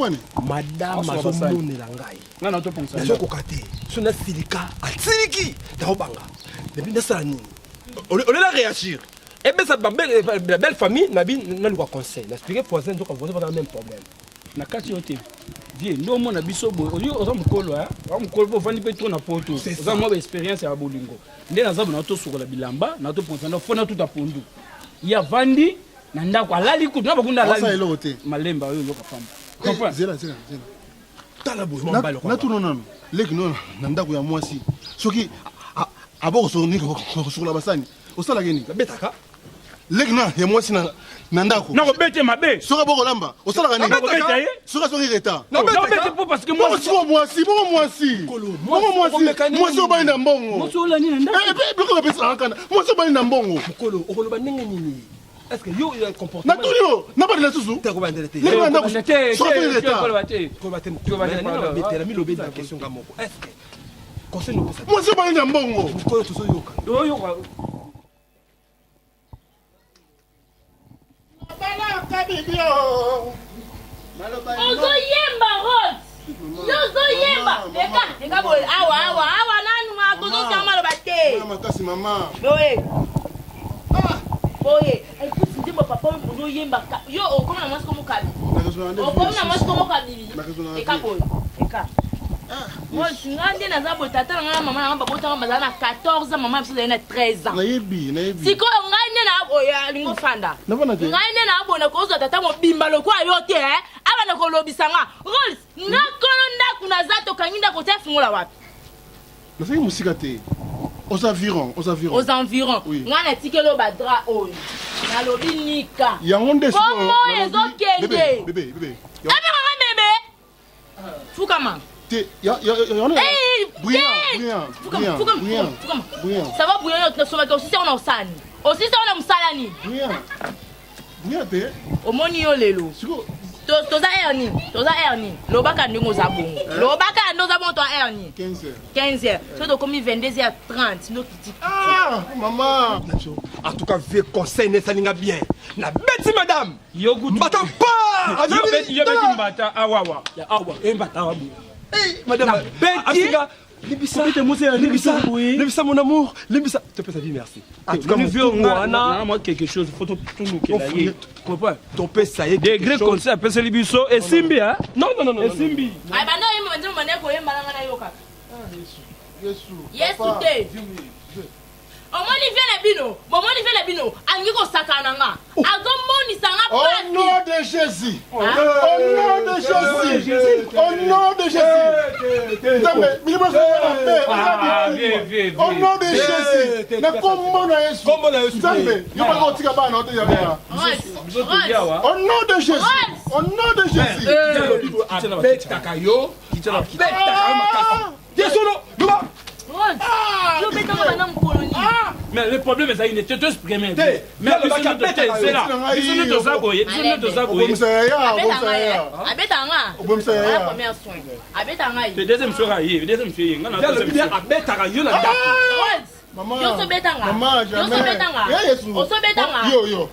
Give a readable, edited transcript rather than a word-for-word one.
Stéphane. Madame azomone la ngai. Ngana to pensa. Nazo kokate. Sona silika atiliki. Daobanga. Depuis ndasala nini? On est là réagir. Et bien ça la belle famille nabi na lui conseil. N'expliquer voisin donc voisin pas le même problème. Na kati yote. Vie no mona biso boy. Oyo oza mukolo ha. Wa mukolo bo vandi pe to na poto. Oza mo expérience ya bolingo. Nde naza na to sukola bilamba, na to pensa na fona tout apondu. Ya vandi na ndako alali kutu na bakunda alali. Ça elote. Malemba oyo loka famba. Comprends? Zela. Tala boy mon balo. Na tuno nano. Leki no na ndako ya mwasi. Soki aboko so ni ko sukula basani. Osala geni. Betaka. Leki na ya mwasi na ndako. Na ko bete mabe. Soka boko lamba. Osala gani. Na ko bete ye. Soka soki reta. Non bete pour parce que moi mwasi. Mwasi obali na mbongo. Mwasi ola ni ndako. Eh biko pesa akana. Mwasi obali na mbongo. Mukolo okoloba ndenge nini? Est-ce que yo il a un comportement? Na tulio, na pas de la susu. T'as combien de temps? Les gars ndako. Soka reta. Question gamoko. Est-ce que conseil nous ça? Mwasi obali na mbongo. Mukolo tuzo yoka. Yo Ozoyemba Rose. Yozoyemba. Eka boy. Awa nanu akozo kama lo bate. Mama kasi mama. Boye. Boye. Écoute, dis mon papa ozoyemba. Yo okoma na mwasi komo kabi. Okoma na mwasi komo kabi. Eka boy. Eka. Moi, je suis grande dans un tata, maman, papa, 14 ans, maman, 13 ans. Naïbi. Si quoi, on gagne na oya lingo fanda. Gagne na abona kozo tata mo bimba lo kwa yote abana ko lobisanga. Rolls, na kolonda kuna zato kanyinda ko te fungola wapi. Na sai musika te. Aux environs. Oui. Ngana tikelo badra oyo. Na lobi nika. Yango ndeso. Komo ezokende. Bébé. Bébé. Fukama. Brillant. Ça va bouillir notre sommet aussi si on a osani. Aussi si on a musalani. Brillant te. Omoni yo lelo. Toza erni. Lobaka ndingo za bongo. Lobaka ndo za bongo to erni. 15h. So to komi 22h30 no kiti. Ah, maman. En tout cas, vieux conseil ne s'aligne bien. La bête madame. Yo gutu. Mbata pas. Yo beti mbata awawa. Ya awa. Mbata awa. Hey, madame, Libissa, mon amour, Libissa. Tu peux sa vie, merci. En tout cas, moi, quelque chose, il faut tout nous qu'il comprends? Ton père, ça y est. Des grands conseils, appelle ça Libisso et Simbi, hein? Non. Et Simbi. Ah, bah non, il m'a dit, il m'a Yes, Omoni vient les bino. Angiko sakananga. Agomoni sanga Au nom de Jésus. Au nom de Jésus. Au nom de Jésus. Na kombo na Yesu. Zambe. Yo ba kotika ba na ote ya ba. Au nom de Jésus. Au nom de Jésus. Betakayo. Mais le problème est ça, il est tout exprimé. Mais c'est là. Ils sont zaboyés. Le deuxième sera hier. Deuxième fille. Maman, jamais. Yo,